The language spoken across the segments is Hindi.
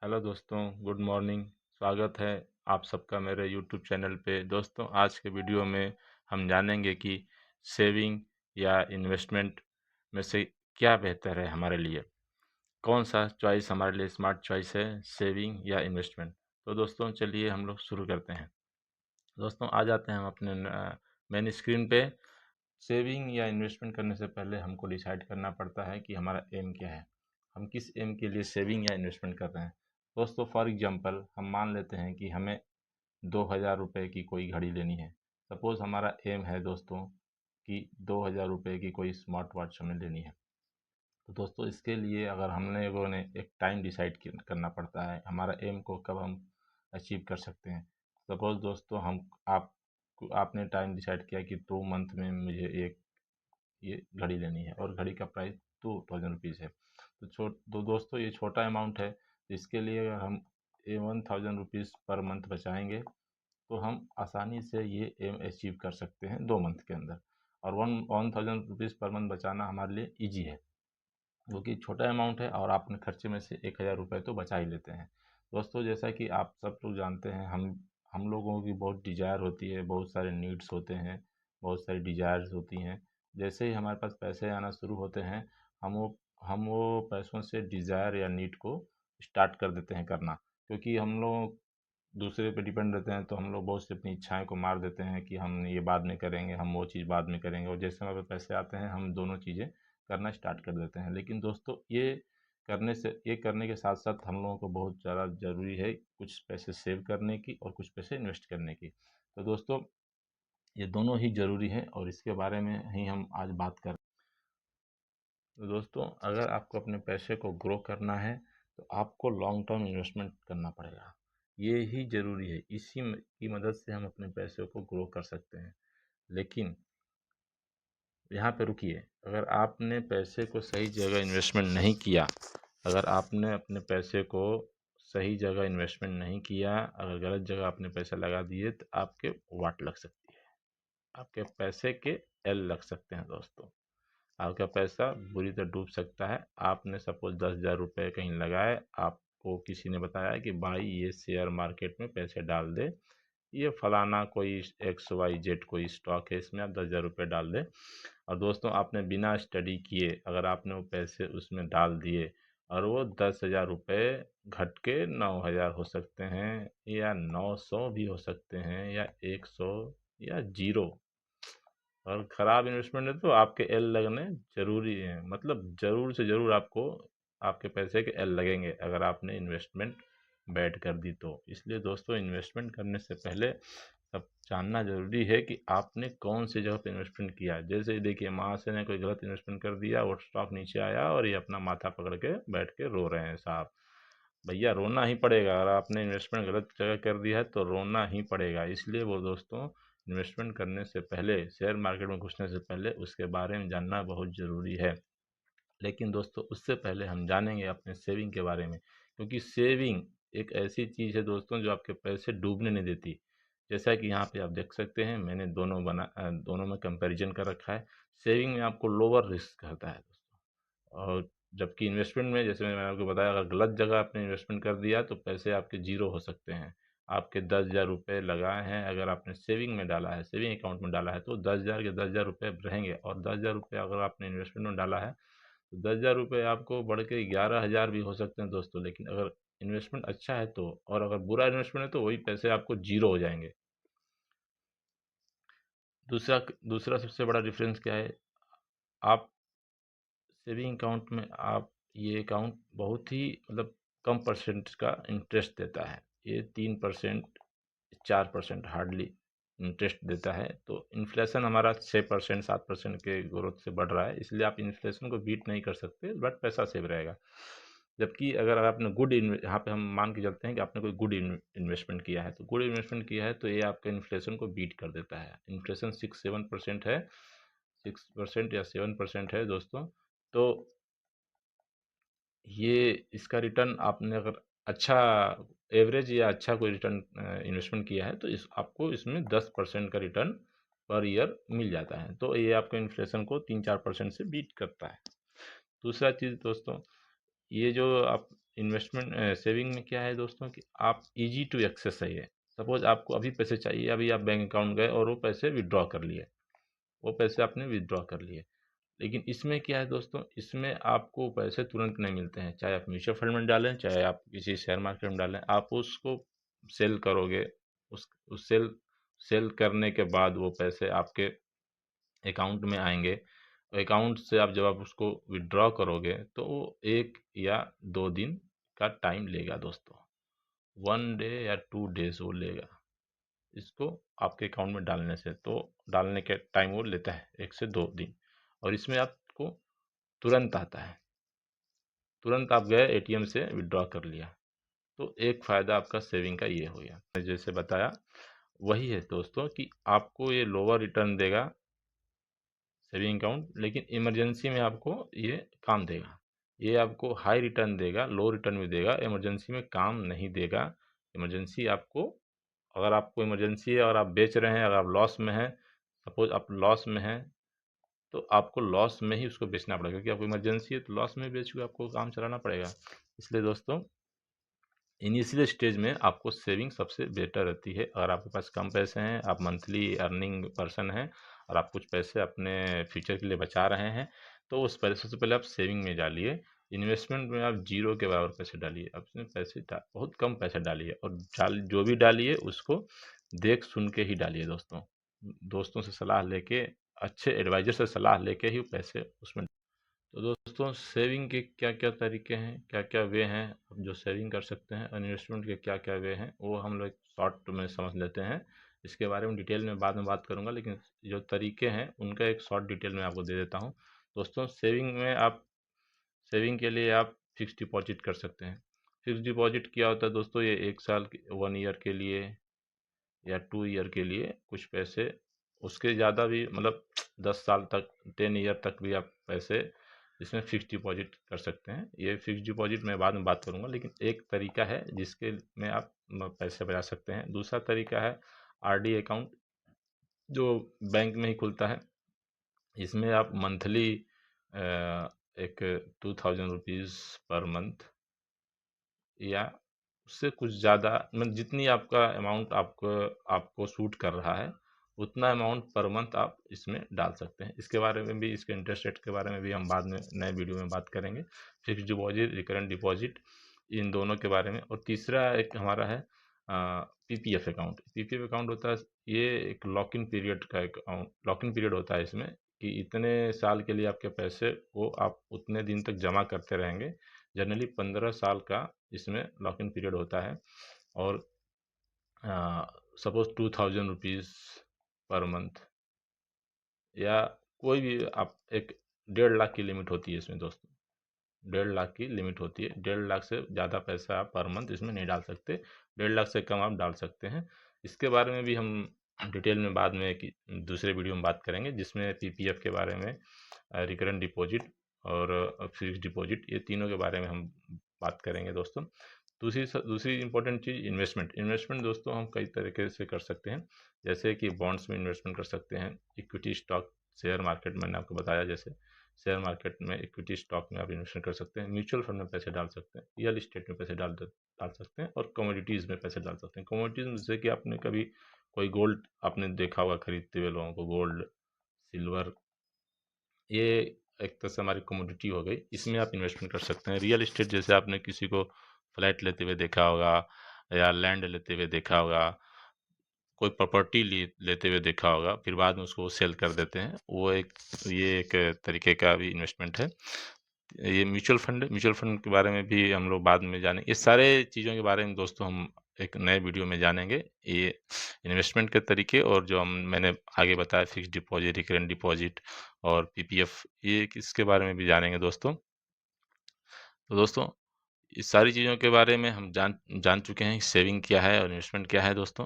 हेलो दोस्तों, गुड मॉर्निंग। स्वागत है आप सबका मेरे यूट्यूब चैनल पे। दोस्तों, आज के वीडियो में हम जानेंगे कि सेविंग या इन्वेस्टमेंट में से क्या बेहतर है हमारे लिए। कौन सा चॉइस हमारे लिए स्मार्ट चॉइस है, सेविंग या इन्वेस्टमेंट। तो दोस्तों चलिए हम लोग शुरू करते हैं। दोस्तों आ जाते हैं हम अपने मेन स्क्रीन पे। सेविंग या इन्वेस्टमेंट करने से पहले हमको डिसाइड करना पड़ता है कि हमारा एम क्या है, हम किस एम के लिए सेविंग या इन्वेस्टमेंट कर रहे हैं। दोस्तों फॉर एग्जांपल हम मान लेते हैं कि हमें 2000 रुपये की कोई घड़ी लेनी है। सपोज़ हमारा एम है दोस्तों कि 2000 रुपये की कोई स्मार्ट वॉच हमें लेनी है। तो दोस्तों इसके लिए अगर हमने लोगों ने एक टाइम डिसाइड करना पड़ता है, हमारा एम को कब हम अचीव कर सकते हैं। सपोज़ दोस्तों आपने टाइम डिसाइड किया कि 2 मंथ में मुझे एक ये घड़ी लेनी है और घड़ी का प्राइस 2000 रुपीज़ है। तो दोस्तों ये छोटा अमाउंट है, तो इसके लिए अगर हम 1000 रुपीज़ पर मंथ बचाएंगे तो हम आसानी से ये एम अचीव कर सकते हैं 2 मंथ के अंदर। और 1000 रुपीज़ पर मंथ बचाना हमारे लिए ईजी है, क्योंकि छोटा अमाउंट है और आपने खर्चे में से 1000 रुपये तो बचा ही लेते हैं। दोस्तों जैसा कि आप सब लोग जानते हैं, हम लोगों की बहुत डिज़ायर होती है, बहुत सारे नीड्स होते हैं, बहुत सारी डिज़ायर्स होती हैं। जैसे ही हमारे पास पैसे आना शुरू होते हैं, हम वो पैसों से डिज़ायर या नीड को स्टार्ट कर देते हैं करना। क्योंकि हम लोग दूसरे पे डिपेंड रहते हैं, तो हम लोग बहुत सी अपनी इच्छाएं को मार देते हैं कि हम ये बाद में करेंगे, हम वो चीज़ बाद में करेंगे, और जैसे हमारे पास पैसे आते हैं हम दोनों चीज़ें करना स्टार्ट कर देते हैं। लेकिन दोस्तों ये करने के साथ साथ हम लोगों को बहुत ज़्यादा ज़रूरी है कुछ पैसे सेव करने की और कुछ पैसे इन्वेस्ट करने की। तो दोस्तों ये दोनों ही ज़रूरी हैं और इसके बारे में ही हम आज बात कर। तो दोस्तों अगर आपको अपने पैसे को ग्रो करना है तो आपको लॉन्ग टर्म इन्वेस्टमेंट करना पड़ेगा। ये ही ज़रूरी है, की मदद से हम अपने पैसे को ग्रो कर सकते हैं। लेकिन यहाँ पे रुकिए, अगर आपने पैसे को सही जगह इन्वेस्टमेंट नहीं किया, अगर आपने अपने पैसे को सही जगह इन्वेस्टमेंट नहीं किया, अगर गलत जगह आपने पैसा लगा दिए तो आपके वाट लग सकती है, आपके पैसे के एल लग सकते हैं दोस्तों। आपका पैसा बुरी तरह डूब सकता है। आपने सपोज 10,000 रुपये कहीं लगाए, आपको किसी ने बताया कि भाई ये शेयर मार्केट में पैसे डाल दे, ये फलाना कोई एक्स वाई जेड कोई स्टॉक है, इसमें आप 10,000 रुपये डाल दें। और दोस्तों आपने बिना स्टडी किए अगर आपने वो पैसे उसमें डाल दिए और वो 10,000 रुपये घट के 9,000 हो सकते हैं, या 900 भी हो सकते हैं, या 100, या जीरो। और ख़राब इन्वेस्टमेंट है तो आपके एल लगने ज़रूरी है, मतलब ज़रूर से ज़रूर आपको आपके पैसे के एल लगेंगे अगर आपने इन्वेस्टमेंट बैड कर दी तो। इसलिए दोस्तों इन्वेस्टमेंट करने से पहले सब जानना ज़रूरी है कि आपने कौन सी जगह पे इन्वेस्टमेंट किया है। जैसे देखिए महाशय ने कोई गलत इन्वेस्टमेंट कर दिया और स्टॉक नीचे आया और ये अपना माथा पकड़ के बैठ के रो रहे हैं। साहब भैया रोना ही पड़ेगा, अगर आपने इन्वेस्टमेंट गलत जगह कर दिया है तो रोना ही पड़ेगा। इसलिए वो दोस्तों इन्वेस्टमेंट करने से पहले, शेयर मार्केट में घुसने से पहले उसके बारे में जानना बहुत ज़रूरी है। लेकिन दोस्तों उससे पहले हम जानेंगे अपने सेविंग के बारे में, क्योंकि सेविंग एक ऐसी चीज़ है दोस्तों जो आपके पैसे डूबने नहीं देती। जैसा कि यहाँ पे आप देख सकते हैं, मैंने दोनों में कंपैरिजन कर रखा है। सेविंग में आपको लोअर रिस्क करता है दोस्तों, और जबकि इन्वेस्टमेंट में जैसे मैंने आपको बताया, अगर गलत जगह आपने इन्वेस्टमेंट कर दिया तो पैसे आपके जीरो हो सकते हैं। आपके 10,000 रुपये लगाए हैं, अगर आपने सेविंग में डाला है, सेविंग अकाउंट में डाला है, तो 10,000 के 10,000 रुपये रहेंगे। और 10,000 रुपये अगर आपने इन्वेस्टमेंट में डाला है तो 10,000 रुपये आपको बढ़ के 11,000 भी हो सकते हैं दोस्तों। लेकिन अगर इन्वेस्टमेंट अच्छा है तो, और अगर बुरा इन्वेस्टमेंट है तो वही पैसे आपको जीरो हो जाएंगे। दूसरा दूसरा सबसे बड़ा डिफरेंस क्या है, आप सेविंग अकाउंट में आप ये अकाउंट बहुत ही मतलब कम परसेंट का इंटरेस्ट देता है। ये 3%, 4% हार्डली इंटरेस्ट देता है। तो इन्फ्लेशन हमारा 6%, 7% के ग्रोथ से बढ़ रहा है, इसलिए आप इन्फ्लेशन को बीट नहीं कर सकते, बट पैसा सेव रहेगा। जबकि अगर आपने यहाँ पे हम मान के चलते हैं कि आपने कोई गुड इन्वेस्टमेंट किया है, तो गुड इन्वेस्टमेंट किया है तो ये आपके इन्फ्लेशन को बीट कर देता है। इन्फ्लेशन 6-7% है, 6% या 7% है दोस्तों। तो ये इसका रिटर्न आपने अगर अच्छा एवरेज या अच्छा कोई रिटर्न इन्वेस्टमेंट किया है तो इस आपको इसमें 10% का रिटर्न पर ईयर मिल जाता है। तो ये आपको इन्फ्लेशन को 3-4% से बीट करता है। दूसरा चीज़ दोस्तों, ये जो आप सेविंग में क्या है दोस्तों कि आप ईज़ी टू एक्सेस है ये। सपोज़ आपको अभी पैसे चाहिए, अभी आप बैंक अकाउंट गए और वो पैसे विथड्रॉ कर लिए, वो पैसे आपने विथड्रॉ कर लिए। लेकिन इसमें क्या है दोस्तों, इसमें आपको पैसे तुरंत नहीं मिलते हैं। चाहे आप म्यूचुअल फंड में डालें, चाहे आप किसी शेयर मार्केट में डालें, आप उसको सेल करोगे, उस सेल करने के बाद वो पैसे आपके अकाउंट में आएँगे। अकाउंट से जब आप उसको विथड्रॉ करोगे, तो वो 1 या 2 दिन का टाइम लेगा दोस्तों। 1 डे या 2 डेज़ वो लेगा, इसको आपके अकाउंट में डालने से। तो डालने के टाइम वो लेता है 1 से 2 दिन, और इसमें आपको तुरंत आता है। तुरंत आप गए एटीएम से विथड्रॉ कर लिया। तो एक फ़ायदा आपका सेविंग का ये हो गया। मैंने जैसे बताया वही है दोस्तों कि आपको ये लोअर रिटर्न देगा सेविंग अकाउंट, लेकिन इमरजेंसी में आपको ये काम देगा। ये आपको हाई रिटर्न देगा, लो रिटर्न भी देगा, इमरजेंसी में काम नहीं देगा। इमरजेंसी आपको, अगर आपको इमरजेंसी है और आप बेच रहे हैं, अगर आप लॉस में हैं, सपोज़ आप लॉस में हैं, तो आपको लॉस में ही उसको बेचना पड़ेगा, क्योंकि आपको इमरजेंसी है तो लॉस में बेच के आपको काम चलाना पड़ेगा। इसलिए दोस्तों इनिशियल स्टेज में आपको सेविंग सबसे बेटर रहती है। अगर आपके पास कम पैसे हैं, आप मंथली अर्निंग पर्सन हैं और आप कुछ पैसे अपने फ्यूचर के लिए बचा रहे हैं, तो उस पैसे से पहले आप सेविंग में डालिए। इन्वेस्टमेंट में आप जीरो के बराबर पैसे डालिए, अपने पैसे बहुत कम पैसे डालिए, और जो भी डालिए उसको देख सुन के ही डालिए दोस्तों। दोस्तों से सलाह लेके, अच्छे एडवाइजर से सलाह लेके ही पैसे उसमें। तो दोस्तों सेविंग के क्या क्या तरीके हैं, क्या क्या वे हैं जो सेविंग कर सकते हैं, और इन्वेस्टमेंट के क्या क्या वे हैं, वो हम लोग शॉर्ट में समझ लेते हैं। इसके बारे में डिटेल में बाद में बात करूंगा, लेकिन जो तरीके हैं उनका एक शॉर्ट डिटेल में आपको दे देता हूं। दोस्तों सेविंग के लिए आप फिक्स डिपॉजिट कर सकते हैं। फिक्स डिपॉजिट क्या होता है दोस्तों, ये 1 साल 1 ईयर के लिए या 2 ईयर के लिए कुछ पैसे, उसके ज़्यादा भी, मतलब 10 साल तक, 10 ईयर तक भी आप पैसे इसमें फिक्स डिपॉजिट कर सकते हैं। ये फिक्स डिपॉजिट मैं बाद में बात करूंगा, लेकिन एक तरीका है जिसके में आप पैसे बचा सकते हैं। दूसरा तरीका है आरडी अकाउंट, जो बैंक में ही खुलता है। इसमें आप मंथली एक 2000 रुपीज़ पर मंथ, या उससे कुछ ज़्यादा, मतलब जितनी आपका अमाउंट आपको आपको सूट कर रहा है, उतना अमाउंट पर मंथ आप इसमें डाल सकते हैं। इसके बारे में भी, इसके इंटरेस्ट रेट के बारे में भी हम बाद में नए वीडियो में बात करेंगे। फिक्स्ड डिपॉजिट, रिकरेंट डिपॉजिट, इन दोनों के बारे में। और तीसरा एक हमारा है पीपीएफ अकाउंट। पीपीएफ अकाउंट होता है, ये एक लॉक इन पीरियड का अकाउंट, लॉक इन पीरियड होता है इसमें, कि इतने साल के लिए आपके पैसे वो आप उतने दिन तक जमा करते रहेंगे। जनरली 15 साल का इसमें लॉक इन पीरियड होता है। और सपोज 2000 रुपीज़ पर मंथ, या कोई भी आप, एक 1.5 लाख की लिमिट होती है इसमें दोस्तों। 1.5 लाख की लिमिट होती है। 1.5 लाख से ज़्यादा पैसा आप पर मंथ इसमें नहीं डाल सकते। 1.5 लाख से कम आप डाल सकते हैं। इसके बारे में भी हम डिटेल में बाद में दूसरे वीडियो में बात करेंगे, जिसमें पीपीएफ के बारे में, रिकरेंट डिपॉजिट और फिक्स डिपॉजिट, ये तीनों के बारे में हम बात करेंगे दोस्तों। दूसरी इंपॉर्टेंट चीज़ इन्वेस्टमेंट। इन्वेस्टमेंट दोस्तों हम कई तरीके से कर सकते हैं, जैसे कि बॉन्ड्स में इन्वेस्टमेंट कर सकते हैं, इक्विटी स्टॉक, शेयर मार्केट, मैंने आपको बताया जैसे शेयर मार्केट में, इक्विटी स्टॉक में आप इन्वेस्टमेंट कर सकते हैं, म्यूचुअल फंड में पैसे डाल सकते हैं, रियल इस्टेट में पैसे डाल सकते हैं, और कमोडिटीज़ में पैसे डाल सकते हैं। कमोडिटीज़ में जैसे कि आपने कभी कोई गोल्ड आपने देखा होगा खरीदते हुए लोगों को, गोल्ड, सिल्वर, ये एक तरह से हमारी कमोडिटी हो गई, इसमें आप इन्वेस्टमेंट कर सकते हैं। रियल इस्टेट, जैसे आपने किसी को फ्लैट लेते हुए देखा होगा, या लैंड लेते हुए देखा होगा, कोई प्रॉपर्टी लेते हुए देखा होगा, फिर बाद में उसको सेल कर देते हैं, ये एक तरीके का भी इन्वेस्टमेंट है। ये म्यूचुअल फंड के बारे में भी हम लोग बाद में जानेंगे। ये सारे चीज़ों के बारे में दोस्तों हम एक नए वीडियो में जानेंगे। ये इन्वेस्टमेंट के तरीके, और जो मैंने आगे बताया फिक्स डिपॉजिट, रिकरेंट डिपॉजिट और पीपीएफ, ये इसके बारे में भी जानेंगे दोस्तों। तो दोस्तों इस सारी चीज़ों के बारे में हम जान जान चुके हैं, सेविंग क्या है और इन्वेस्टमेंट क्या है दोस्तों।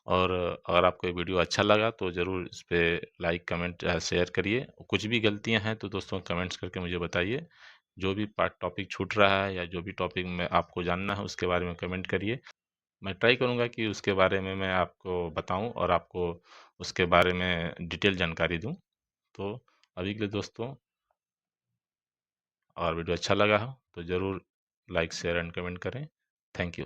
और अगर आपको ये वीडियो अच्छा लगा तो ज़रूर इस पे लाइक, कमेंट, शेयर करिए। कुछ भी गलतियां हैं तो दोस्तों कमेंट्स करके मुझे बताइए। जो भी पार्ट टॉपिक छूट रहा है, या जो भी टॉपिक में आपको जानना है, उसके बारे में कमेंट करिए। मैं ट्राई करूँगा कि उसके बारे में मैं आपको बताऊँ और आपको उसके बारे में डिटेल जानकारी दूँ। तो अभी के लिए दोस्तों, और वीडियो अच्छा लगा हो तो ज़रूर लाइक शेयर एंड कमेंट करें। Thank you.